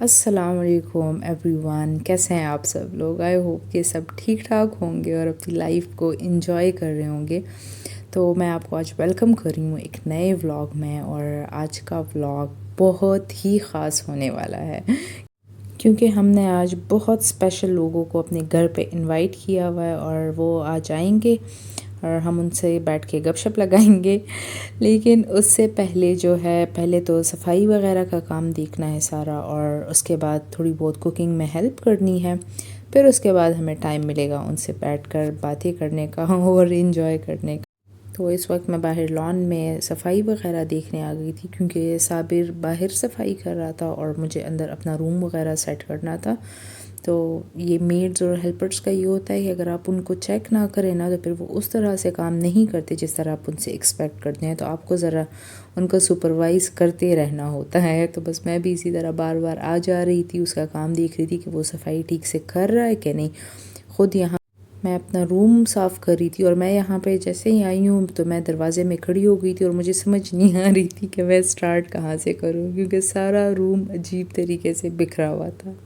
अस्सलामुअलैकुम एवरीवन, कैसे हैं आप सब लोग। आई होप कि सब ठीक ठाक होंगे और अपनी लाइफ को एंजॉय कर रहे होंगे। तो मैं आपको आज वेलकम कर रही हूँ एक नए व्लॉग में। और आज का व्लॉग बहुत ही ख़ास होने वाला है क्योंकि हमने आज बहुत स्पेशल लोगों को अपने घर पे इनवाइट किया हुआ है और वो आ जाएंगे और हम उनसे बैठ के गपशप लगाएंगे। लेकिन उससे पहले जो है, पहले तो सफाई वगैरह का काम देखना है सारा, और उसके बाद थोड़ी बहुत कुकिंग में हेल्प करनी है। फिर उसके बाद हमें टाइम मिलेगा उनसे बैठकर बातें करने का और इन्जॉय करने का। तो इस वक्त मैं बाहर लॉन में सफाई वगैरह देखने आ गई थी क्योंकि साबिर बाहर सफाई कर रहा था और मुझे अंदर अपना रूम वगैरह सेट करना था। तो ये मेड्स और हेल्पर्स का ये होता है कि अगर आप उनको चेक ना करें ना, तो फिर वो उस तरह से काम नहीं करते जिस तरह आप उनसे एक्सपेक्ट करते हैं। तो आपको ज़रा उनको सुपरवाइज़ करते रहना होता है। तो बस मैं भी इसी तरह बार बार आ जा रही थी, उसका काम देख रही थी कि वो सफाई ठीक से कर रहा है कि नहीं। ख़ुद यहाँ मैं अपना रूम साफ़ कर रही थी और मैं यहाँ पे जैसे ही आई हूँ तो मैं दरवाज़े में खड़ी हो गई थी और मुझे समझ नहीं आ रही थी कि मैं स्टार्ट कहाँ से करूँ क्योंकि सारा रूम अजीब तरीके से बिखरा हुआ था।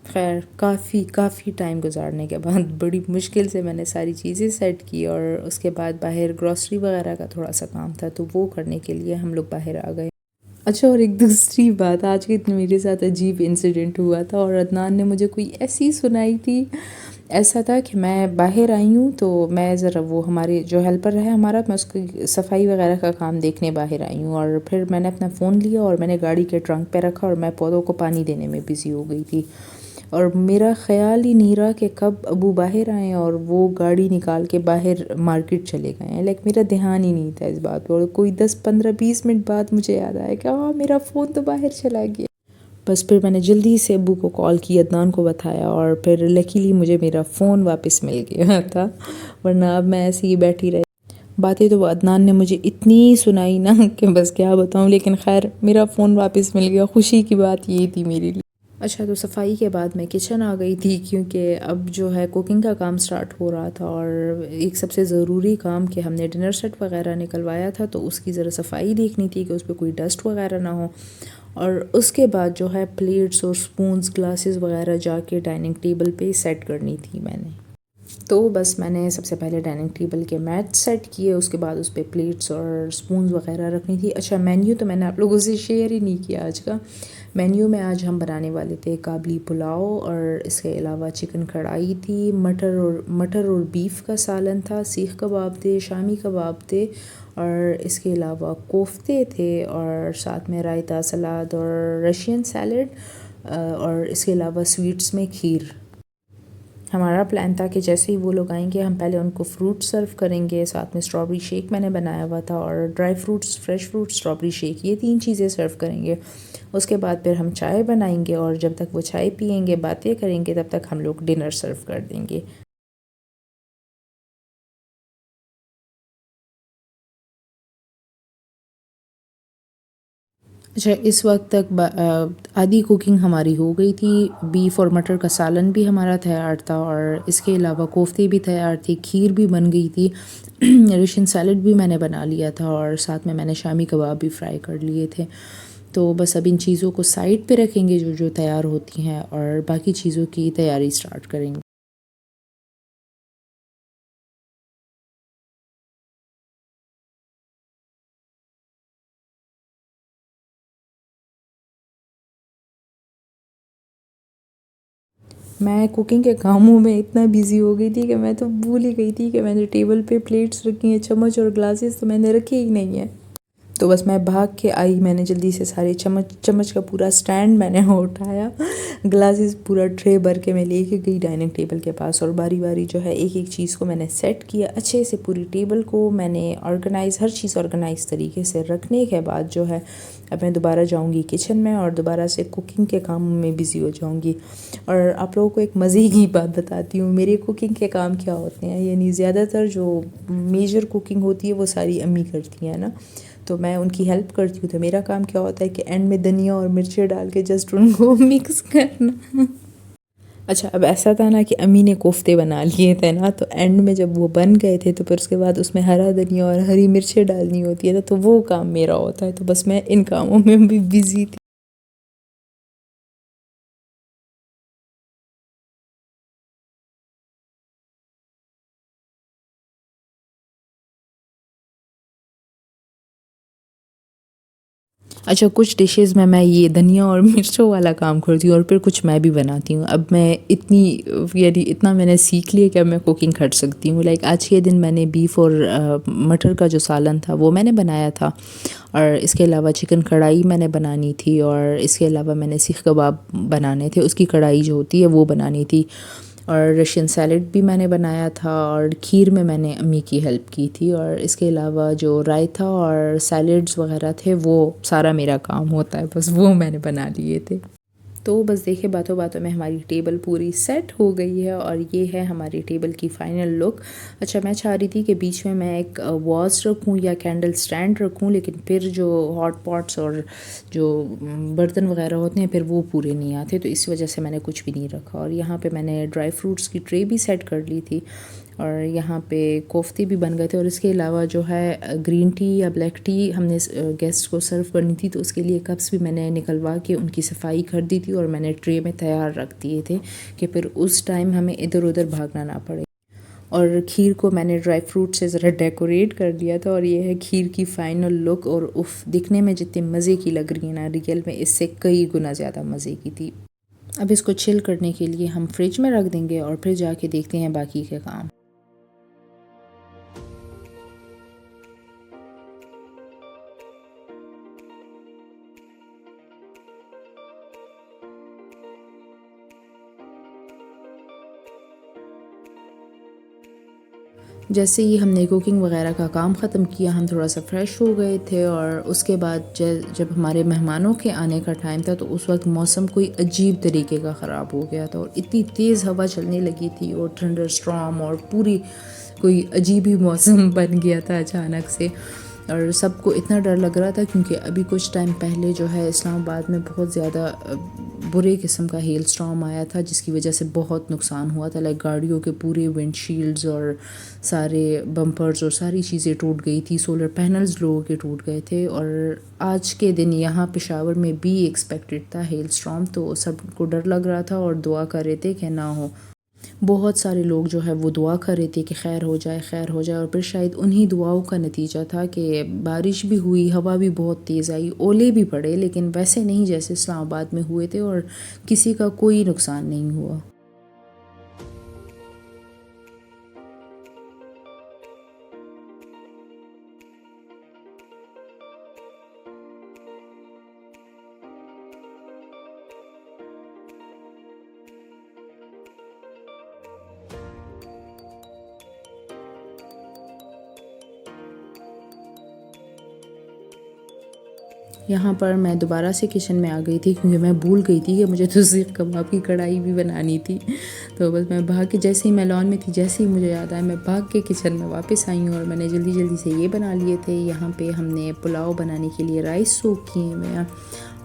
खैर काफ़ी टाइम गुजारने के बाद बड़ी मुश्किल से मैंने सारी चीज़ें सेट की और उसके बाद बाहर ग्रॉसरी वगैरह का थोड़ा सा काम था तो वो करने के लिए हम लोग बाहर आ गए। अच्छा, और एक दूसरी बात, आज के दिन मेरे साथ अजीब इंसिडेंट हुआ था और अदनान ने मुझे कोई ऐसी सुनाई थी। ऐसा था कि मैं बाहर आई हूँ तो मैं ज़रा वो हमारे जो हेल्पर है हमारा, मैं उसकी सफाई वगैरह का काम देखने बाहर आई हूँ। और फिर मैंने अपना फ़ोन लिया और मैंने गाड़ी के ट्रंक पे रखा और मैं पौधों को पानी देने में बिज़ी हो गई थी। और मेरा ख़्याल ही नहीं रहा कि कब अबू बाहर आए और वो गाड़ी निकाल के बाहर मार्केट चले गए हैं। लाइक मेरा ध्यान ही नहीं था इस बात पर और कोई 10-15-20 मिनट बाद मुझे याद आया कि हाँ, मेरा फ़ोन तो बाहर चला गया। बस फिर मैंने जल्दी से अबू को कॉल की, अदनान को बताया और फिर लकीली मुझे मेरा फ़ोन वापस मिल गया था, वरना अब मैं ऐसे ही बैठी रही। बातें तो अदनान ने मुझे इतनी सुनाई ना कि बस क्या बताऊँ, लेकिन खैर मेरा फ़ोन वापस मिल गया, खुशी की बात ये थी मेरे लिए। अच्छा, तो सफाई के बाद मैं किचन आ गई थी क्योंकि अब जो है कुकिंग का काम स्टार्ट हो रहा था और एक सबसे ज़रूरी काम कि हमने डिनर सेट वगैरह निकलवाया था तो उसकी ज़रा सफाई देखनी थी कि उस पर कोई डस्ट वगैरह ना हो। और उसके बाद जो है प्लेट्स और स्पून्स ग्लासेस वगैरह जाके डाइनिंग टेबल पे सेट करनी थी मैंने। तो बस मैंने सबसे पहले डाइनिंग टेबल के मैट सेट किए, उसके बाद उस पर प्लेट्स और स्पून वगैरह रखनी थी। अच्छा, मेन्यू तो मैंने आप लोगों से शेयर ही नहीं किया। आज का मेन्यू में आज हम बनाने वाले थे काबली पुलाव और इसके अलावा चिकन कढ़ाई थी, मटर और बीफ का सालन था, सीख कबाब थे, शामी कबाब थे और इसके अलावा कोफ्ते थे और साथ में रायता, सलाद और रशियन सैलड और इसके अलावा स्वीट्स में खीर। हमारा प्लान था कि जैसे ही वो लोग आएंगे हम पहले उनको फ्रूट सर्व करेंगे, साथ में स्ट्रॉबेरी शेक मैंने बनाया हुआ था और dry fruits, fresh fruit, strawberry shake, ये 3 चीज़ें सर्व करेंगे। उसके बाद फिर हम चाय बनाएंगे और जब तक वो चाय पियेंगे बातें करेंगे तब तक हम लोग डिनर सर्व कर देंगे। अच्छा, इस वक्त तक आधी कुकिंग हमारी हो गई थी। बीफ और मटर का सालन भी हमारा तैयार था और इसके अलावा कोफ्ते भी तैयार थे, खीर भी बन गई थी, रशियन सैलड भी मैंने बना लिया था और साथ में मैंने शामी कबाब भी फ्राई कर लिए थे। तो बस अब इन चीज़ों को साइड पे रखेंगे जो जो तैयार होती हैं और बाकी चीज़ों की तैयारी स्टार्ट करेंगे। मैं कुकिंग के कामों में इतना बिज़ी हो गई थी कि मैं तो भूल ही गई थी कि मैंने टेबल पे प्लेट्स रखी हैं, चम्मच और ग्लासेस तो मैंने रखे ही नहीं है। तो बस मैं भाग के आई, मैंने जल्दी से सारे चम्मच चम्मच का पूरा स्टैंड मैंने उठाया, ग्लासेस पूरा ट्रे भर के मैं लेके गई डाइनिंग टेबल के पास और बारी बारी जो है एक एक चीज़ को मैंने सेट किया अच्छे से। पूरी टेबल को मैंने ऑर्गेनाइज़, हर चीज़ ऑर्गेनाइज़ तरीके से रखने के बाद जो है अब मैं दोबारा जाऊंगी किचन में और दोबारा से कुकिंग के कामों में बिज़ी हो जाऊंगी। और आप लोगों को एक मज़े की बात बताती हूँ, मेरे कुकिंग के काम क्या होते हैं। यानी ज़्यादातर जो मेजर कुकिंग होती है वो सारी अम्मी करती हैं ना, तो मैं उनकी हेल्प करती हूँ। तो मेरा काम क्या होता है कि एंड में धनिया और मिर्ची डाल के जस्ट उनको मिक्स करना। अच्छा, अब ऐसा था ना कि अम्मी ने कोफ्ते बना लिए थे ना, तो एंड में जब वो बन गए थे तो फिर उसके बाद उसमें हरा धनिया और हरी मिर्चें डालनी होती है ना, तो वो काम मेरा होता है। तो बस मैं इन कामों में भी बिज़ी थी। अच्छा, कुछ डिशेज़ में मैं ये धनिया और मिर्चों वाला काम करती हूँ और फिर कुछ मैं भी बनाती हूँ। अब मैं इतनी यानी इतना मैंने सीख लिया कि अब मैं कुकिंग कर सकती हूँ। लाइक आज के दिन मैंने बीफ और मटर का जो सालन था वो मैंने बनाया था, और इसके अलावा चिकन कढ़ाई मैंने बनानी थी, और इसके अलावा मैंने सीख कबाब बनाने थे, उसकी कढ़ाई जो होती है वो बनानी थी, और रशियन सैलेड भी मैंने बनाया था, और खीर में मैंने अम्मी की हेल्प की थी, और इसके अलावा जो रायता और सैलेड्स वगैरह थे वो सारा मेरा काम होता है, बस वो मैंने बना लिए थे। तो बस देखिए, बातों बातों में हमारी टेबल पूरी सेट हो गई है, और ये है हमारी टेबल की फ़ाइनल लुक। अच्छा, मैं चाह रही थी कि बीच में मैं एक वाज रखूँ या कैंडल स्टैंड रखूँ, लेकिन फिर जो हॉट पॉट्स और जो बर्तन वगैरह होते हैं फिर वो पूरे नहीं आते, तो इस वजह से मैंने कुछ भी नहीं रखा। और यहाँ पे मैंने ड्राई फ्रूट्स की ट्रे भी सेट कर ली थी, और यहाँ पे कोफ्ते भी बन गए थे, और इसके अलावा जो है ग्रीन टी या ब्लैक टी हमने गेस्ट को सर्व करनी थी, तो उसके लिए कप्स भी मैंने निकलवा के उनकी सफाई कर दी थी, और मैंने ट्रे में तैयार रख दिए थे कि फिर उस टाइम हमें इधर उधर भागना ना पड़े। और खीर को मैंने ड्राई फ्रूट से ज़रा डेकोरेट कर दिया था, और ये है खीर की फ़ाइनल लुक। और उफ, दिखने में जितनी मज़े की लग रही है ना, रियल में इससे कई गुना ज़्यादा मज़े की थी। अब इसको चिल करने के लिए हम फ्रिज में रख देंगे, और फिर जाके देखते हैं बाकी के काम। जैसे ही हमने कुकिंग वगैरह का काम ख़त्म किया, हम थोड़ा सा फ्रेश हो गए थे, और उसके बाद जब हमारे मेहमानों के आने का टाइम था, तो उस वक्त मौसम कोई अजीब तरीके का ख़राब हो गया था, और इतनी तेज़ हवा चलने लगी थी, और थंडर स्टॉर्म, और पूरी कोई अजीब ही मौसम बन गया था अचानक से। और सबको इतना डर लग रहा था, क्योंकि अभी कुछ टाइम पहले जो है इस्लामाबाद में बहुत ज़्यादा बुरे किस्म का हेल स्टॉर्म आया था, जिसकी वजह से बहुत नुकसान हुआ था। लाइक गाड़ियों के पूरे विंडशील्ड्स और सारे बम्पर्स और सारी चीज़ें टूट गई थी, सोलर पैनल्स लोगों के टूट गए थे। और आज के दिन यहाँ पेशावर में भी एक्सपेक्टेड था हेल स्टॉर्म, तो सबको डर लग रहा था और दुआ कर रहे थे कि ना हो। बहुत सारे लोग जो है वो दुआ कर रहे थे कि खैर हो जाए, खैर हो जाए, और फिर शायद उन्हीं दुआओं का नतीजा था कि बारिश भी हुई, हवा भी बहुत तेज़ आई, ओले भी पड़े, लेकिन वैसे नहीं जैसे इस्लामाबाद में हुए थे, और किसी का कोई नुकसान नहीं हुआ। यहाँ पर मैं दोबारा से किचन में आ गई थी, क्योंकि मैं भूल गई थी कि मुझे तो सीख कबाब की कढ़ाई भी बनानी थी। तो बस मैं भाग के, जैसे ही मैं लॉन में थी, जैसे ही मुझे याद आया, मैं भाग के किचन में वापस आई हूँ, और मैंने जल्दी जल्दी से ये बना लिए थे। यहाँ पे हमने पुलाव बनाने के लिए राइस सोक किए हुए हैं,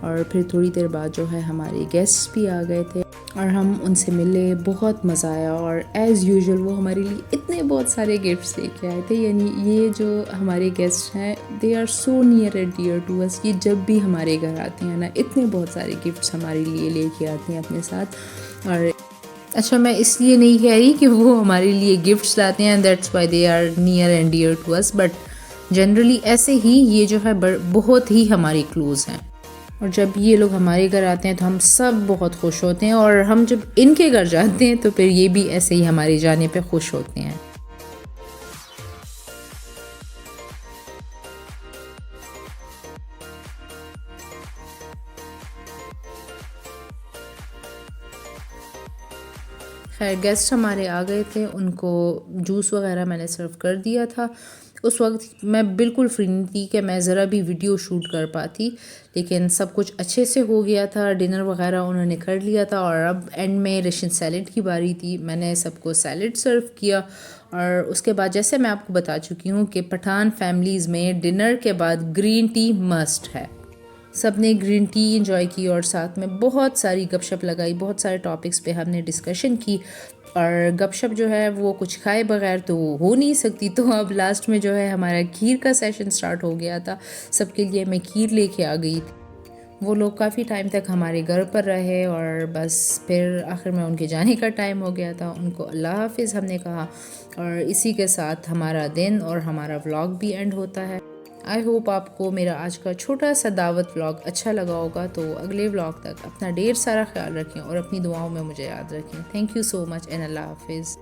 और फिर थोड़ी देर बाद जो है हमारे गेस्ट भी आ गए थे, और हम उनसे मिले, बहुत मज़ा आया। और एज़ यूजुअल वो हमारे लिए इतने बहुत सारे गिफ्ट्स लेके आए थे। यानी ये जो हमारे गेस्ट हैं, they are so near and dear to us. ये जब भी हमारे घर आते हैं ना, इतने बहुत सारे गिफ्ट्स हमारे लिए लेके आते हैं अपने साथ। और अच्छा, मैं इसलिए नहीं कह रही कि वो हमारे लिए गिफ्ट्स लाते हैं, that's why they are near and dear to us, but generally ऐसे ही ये जो है बहुत ही हमारी क्लोज़ हैं। और जब ये लोग हमारे घर आते हैं तो हम सब बहुत खुश होते हैं, और हम जब इनके घर जाते हैं तो फिर ये भी ऐसे ही हमारे जाने पे खुश होते हैं। खैर, गेस्ट हमारे आ गए थे, उनको जूस वगैरह मैंने सर्व कर दिया था। उस वक्त मैं बिल्कुल फ्री नहीं थी कि मैं ज़रा भी वीडियो शूट कर पाती, लेकिन सब कुछ अच्छे से हो गया था। डिनर वगैरह उन्होंने कर लिया था, और अब एंड में रशियन सैलेड की बारी थी। मैंने सबको सैलेड सर्व किया, और उसके बाद जैसे मैं आपको बता चुकी हूँ कि पठान फैमिलीज़ में डिनर के बाद ग्रीन टी मस्ट है। सब ने ग्रीन टी इंजॉय की, और साथ में बहुत सारी गपशप लगाई, बहुत सारे टॉपिक्स पे हमने डिस्कशन की। और गपशप जो है वो कुछ खाए बगैर तो हो नहीं सकती, तो अब लास्ट में जो है हमारा खीर का सेशन स्टार्ट हो गया था। सबके लिए मैं खीर लेके आ गई थी। वो लोग काफ़ी टाइम तक हमारे घर पर रहे, और बस फिर आखिर में उनके जाने का टाइम हो गया था। उनको अल्लाह हाफिज़ हमने कहा, और इसी के साथ हमारा दिन और हमारा व्लॉग भी एंड होता है। आई होप आपको मेरा आज का छोटा सा दावत व्लॉग अच्छा लगा होगा। तो अगले व्लॉग तक अपना ढेर सारा ख्याल रखें और अपनी दुआओं में मुझे याद रखें। Thank you so much and अल्लाह हाफिज़।